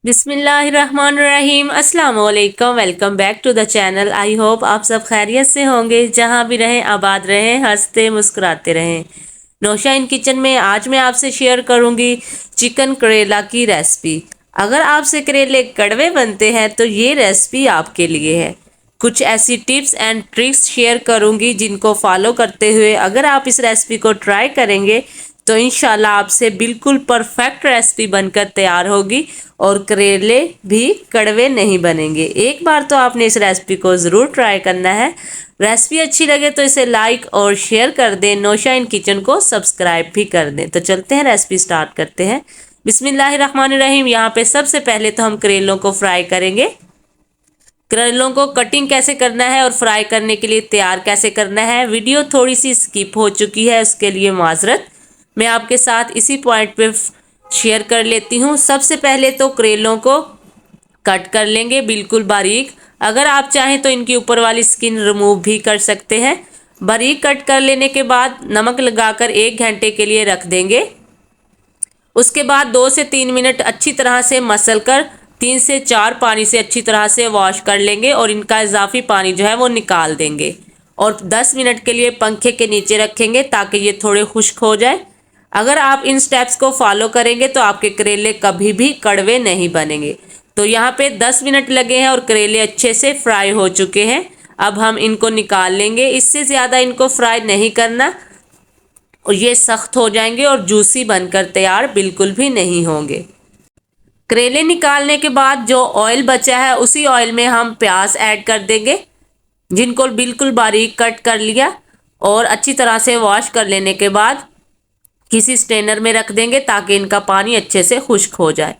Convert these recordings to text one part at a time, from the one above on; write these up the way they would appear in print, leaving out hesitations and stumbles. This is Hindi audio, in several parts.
बिस्मिल्लाहिर्रहमानिर्रहीम अस्सलाम वालेकुम। Welcome back to the channel. I hope आप सब खैरियत से होंगे, जहां भी रहें आबाद रहें, हंसते मुस्कुराते रहें। नौशा इन किचन में आज मैं आपसे शेयर करूंगी चिकन करेला की रेसिपी। अगर आपसे करेले कड़वे बनते हैं तो ये रेसिपी आपके लिए है। कुछ ऐसी टिप्स एंड ट्रिक्स शेयर करूंगी जिनको फॉलो करते हुए अगर आप इस रेसिपी को ट्राई करेंगे तो इंशाल्लाह आपसे बिल्कुल परफेक्ट रेसिपी बनकर तैयार होगी और करेले भी कड़वे नहीं बनेंगे। एक बार तो आपने इस रेसिपी को ज़रूर ट्राई करना है। रेसिपी अच्छी लगे तो इसे लाइक और शेयर कर दें। नौशा इन किचन को सब्सक्राइब भी कर दें। तो चलते हैं, रेसिपी स्टार्ट करते हैं। बिस्मिल्लाहिर्रहमानिर्रहीम। यहाँ पे सबसे पहले तो हम करेलों को फ्राई करेंगे। करेलों को कटिंग कैसे करना है और फ्राई करने के लिए तैयार कैसे करना है, वीडियो थोड़ी सी स्किप हो चुकी है, उसके लिए माजरत। मैं आपके साथ इसी पॉइंट पे शेयर कर लेती हूँ। सबसे पहले तो करेलों को कट कर लेंगे बिल्कुल बारीक। अगर आप चाहें तो इनकी ऊपर वाली स्किन रिमूव भी कर सकते हैं। बारीक कट कर लेने के बाद नमक लगाकर 1 घंटे के लिए रख देंगे। उसके बाद 2 से 3 मिनट अच्छी तरह से मसल कर 3 से 4 पानी से अच्छी तरह से वॉश कर लेंगे और इनका इजाफी पानी जो है वो निकाल देंगे और 10 मिनट के लिए पंखे के नीचे रखेंगे ताकि ये थोड़े खुश्क हो जाए। अगर आप इन स्टेप्स को फॉलो करेंगे तो आपके करेले कभी भी कड़वे नहीं बनेंगे। तो यहाँ पे 10 मिनट लगे हैं और करेले अच्छे से फ्राई हो चुके हैं। अब हम इनको निकाल लेंगे। इससे ज़्यादा इनको फ्राई नहीं करना और ये सख्त हो जाएंगे और जूसी बनकर तैयार बिल्कुल भी नहीं होंगे। करेले निकालने के बाद जो ऑयल बचा है उसी ऑयल में हम प्याज ऐड कर देंगे, जिनको बिल्कुल बारीक कट कर लिया और अच्छी तरह से वॉश कर लेने के बाद किसी स्ट्रेनर में रख देंगे ताकि इनका पानी अच्छे से खुश्क हो जाए।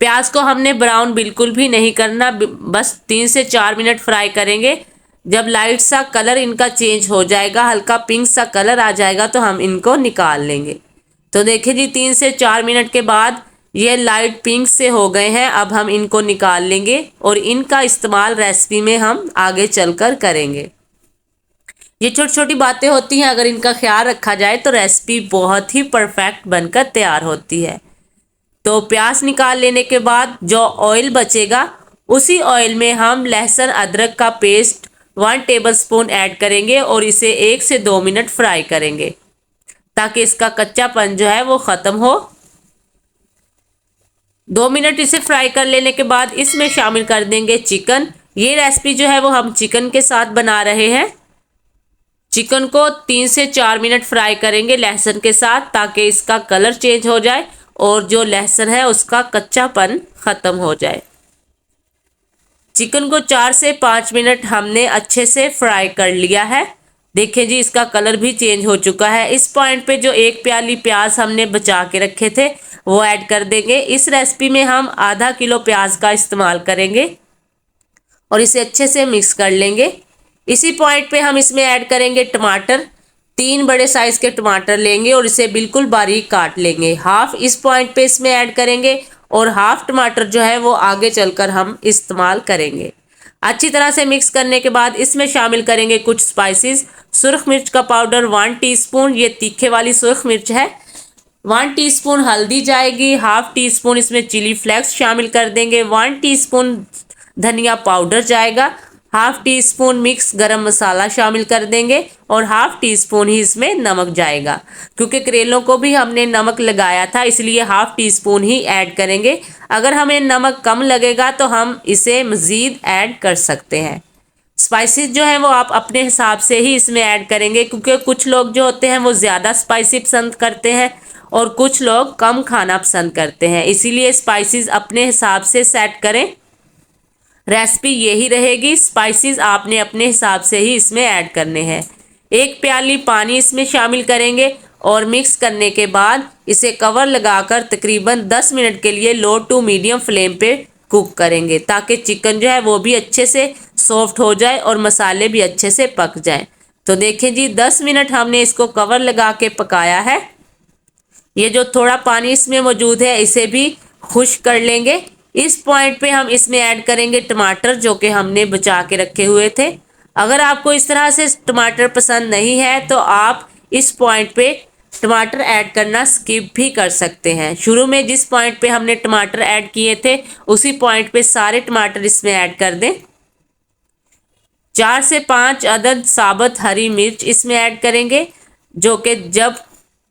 प्याज को हमने ब्राउन बिल्कुल भी नहीं करना, बस 3 से 4 मिनट फ्राई करेंगे। जब लाइट सा कलर इनका चेंज हो जाएगा, हल्का पिंक सा कलर आ जाएगा तो हम इनको निकाल लेंगे। तो देखिए जी, 3 से 4 मिनट के बाद ये लाइट पिंक से हो गए हैं। अब हम इनको निकाल लेंगे और इनका इस्तेमाल रेसिपी में हम आगे चलकर करेंगे। ये छोटी छोटी बातें होती हैं, अगर इनका ख्याल रखा जाए तो रेसिपी बहुत ही परफेक्ट बनकर तैयार होती है। तो प्याज निकाल लेने के बाद जो ऑयल बचेगा उसी ऑयल में हम लहसुन अदरक का पेस्ट 1 टेबलस्पून ऐड करेंगे और इसे 1 से 2 मिनट फ्राई करेंगे ताकि इसका कच्चापन जो है वो ख़त्म हो। 2 मिनट इसे फ्राई कर लेने के बाद इसमें शामिल कर देंगे चिकन। ये रेसिपी जो है वो हम चिकन के साथ बना रहे हैं। चिकन को 3 से 4 मिनट फ्राई करेंगे लहसुन के साथ ताकि इसका कलर चेंज हो जाए और जो लहसुन है उसका कच्चापन ख़त्म हो जाए। चिकन को 4 से 5 मिनट हमने अच्छे से फ्राई कर लिया है। देखिए जी, इसका कलर भी चेंज हो चुका है। इस पॉइंट पे जो 1 प्याली प्याज हमने बचा के रखे थे वो ऐड कर देंगे। इस रेसिपी में हम आधा किलो प्याज का इस्तेमाल करेंगे और इसे अच्छे से मिक्स कर लेंगे। इसी पॉइंट पे हम इसमें ऐड करेंगे टमाटर। 3 बड़े साइज के टमाटर लेंगे और इसे बिल्कुल बारीक काट लेंगे। हाफ इस पॉइंट पे इसमें ऐड करेंगे और हाफ टमाटर जो है वो आगे चलकर हम इस्तेमाल करेंगे। अच्छी तरह से मिक्स करने के बाद इसमें शामिल करेंगे कुछ स्पाइसेस। सुरख मिर्च का पाउडर 1 टीस्पून, ये तीखे वाली सुरख मिर्च है। 1 टीस्पून हल्दी जाएगी। हाफ टी स्पून इसमें चिली फ्लेक्स शामिल कर देंगे। 1 टीस्पून धनिया पाउडर जाएगा। हाफ टी स्पून मिक्स गरम मसाला शामिल कर देंगे और हाफ टी स्पून ही इसमें नमक जाएगा। क्योंकि करेलों को भी हमने नमक लगाया था इसलिए हाफ टी स्पून ही ऐड करेंगे। अगर हमें नमक कम लगेगा तो हम इसे मज़ीद ऐड कर सकते हैं। स्पाइसेस जो है वो आप अपने हिसाब से ही इसमें ऐड करेंगे, क्योंकि कुछ लोग जो होते हैं वो ज़्यादा स्पाइसी पसंद करते हैं और कुछ लोग कम खाना पसंद करते हैं, इसीलिए स्पाइसेस अपने हिसाब से सेट करें। रेसिपी यही रहेगी, स्पाइसेस आपने अपने हिसाब से ही इसमें ऐड करने हैं। 1 प्याली पानी इसमें शामिल करेंगे और मिक्स करने के बाद इसे कवर लगाकर तकरीबन 10 मिनट के लिए लो टू मीडियम फ्लेम पे कुक करेंगे ताकि चिकन जो है वो भी अच्छे से सॉफ्ट हो जाए और मसाले भी अच्छे से पक जाएं। तो देखें जी, 10 मिनट हमने इसको कवर लगा के पकाया है। ये जो थोड़ा पानी इसमें मौजूद है इसे भी खुश्क कर लेंगे। इस पॉइंट पे हम इसमें ऐड करेंगे टमाटर जो कि हमने बचा के रखे हुए थे। अगर आपको इस तरह से टमाटर पसंद नहीं है तो आप इस पॉइंट पे टमाटर ऐड करना स्किप भी कर सकते हैं। शुरू में जिस पॉइंट पे हमने टमाटर ऐड किए थे उसी पॉइंट पे सारे टमाटर इसमें ऐड कर दें। 4 से 5 अदद साबुत हरी मिर्च इसमें ऐड करेंगे, जो कि जब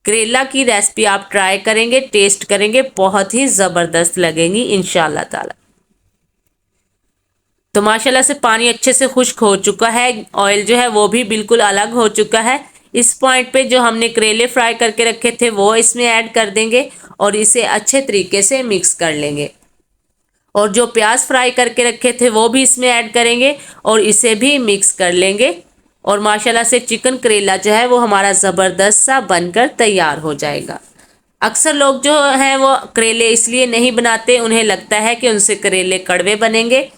करेला की रेसिपी आप ट्राई करेंगे, टेस्ट करेंगे, बहुत ही ज़बरदस्त लगेंगी इंशाल्लाह ताला। तो माशाल्लाह से पानी अच्छे से खुश्क हो चुका है, ऑयल जो है वो भी बिल्कुल अलग हो चुका है। इस पॉइंट पे जो हमने करेले फ्राई करके रखे थे वो इसमें ऐड कर देंगे और इसे अच्छे तरीके से मिक्स कर लेंगे। और जो प्याज फ्राई करके रखे थे वो भी इसमें ऐड करेंगे और इसे भी मिक्स कर लेंगे। और माशाल्लाह से चिकन करेला जो है वो हमारा ज़बरदस्त सा बनकर तैयार हो जाएगा। अक्सर लोग जो हैं वो करेले इसलिए नहीं बनाते, उन्हें लगता है कि उनसे करेले कड़वे बनेंगे।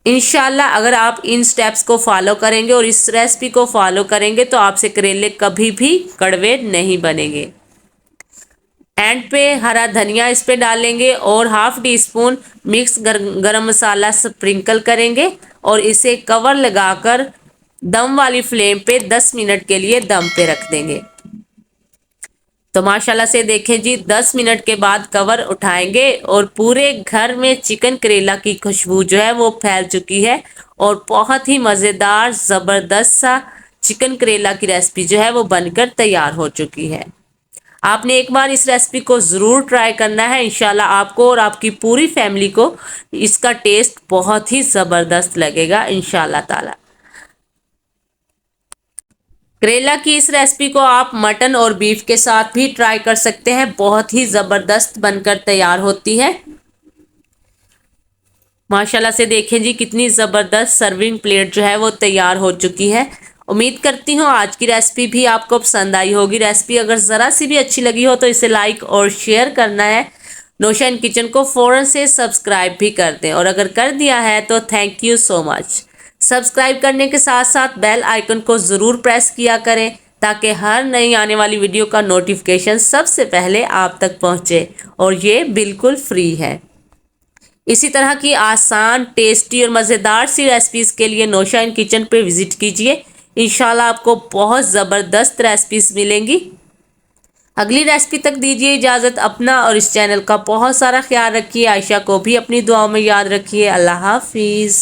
इंशाल्लाह अगर आप इन स्टेप्स को फॉलो करेंगे और इस रेसिपी को फॉलो करेंगे तो आपसे करेले कभी भी कड़वे नहीं बनेंगे। एंड पे हरा धनिया इस पे डालेंगे और ½ टीस्पून मिक्स गरम मसाला स्प्रिंकल करेंगे और इसे कवर लगाकर दम वाली फ्लेम पे 10 मिनट के लिए दम पे रख देंगे। तो माशाल्लाह से देखें जी, 10 मिनट के बाद कवर उठाएंगे और पूरे घर में चिकन करेला की खुशबू जो है वो फैल चुकी है और बहुत ही मज़ेदार ज़बरदस्त सा चिकन करेला की रेसिपी जो है वो बनकर तैयार हो चुकी है। आपने एक बार इस रेसिपी को ज़रूर ट्राई करना है, इंशाल्लाह आपको और आपकी पूरी फैमिली को इसका टेस्ट बहुत ही ज़बरदस्त लगेगा इंशाल्लाह ताला। करेला की इस रेसिपी को आप मटन और बीफ के साथ भी ट्राई कर सकते हैं, बहुत ही ज़बरदस्त बनकर तैयार होती है। माशाल्लाह से देखें जी, कितनी ज़बरदस्त सर्विंग प्लेट जो है वो तैयार हो चुकी है। उम्मीद करती हूँ आज की रेसिपी भी आपको पसंद आई होगी। रेसिपी अगर ज़रा सी भी अच्छी लगी हो तो इसे लाइक और शेयर करना है। नौशा इन किचन को फ़ौरन से सब्सक्राइब भी कर दें और अगर कर दिया है तो thank you so much. Subscribe करने के साथ साथ बेल आइकन को ज़रूर प्रेस किया करें ताकि हर नई आने वाली वीडियो का नोटिफिकेशन सबसे पहले आप तक पहुँचे और ये बिल्कुल फ्री है। इसी तरह की आसान, टेस्टी और मज़ेदार सी रेसिपीज़ के लिए नौशा इन किचन पे विज़िट कीजिए। इंशाल्लाह आपको बहुत ज़बरदस्त रेसिपीज़ मिलेंगी। अगली रेसिपी तक दीजिए इजाज़त। अपना और इस चैनल का बहुत सारा ख्याल रखिए। आयशा को भी अपनी दुआओं में याद रखिए। अल्लाह हाफिज़।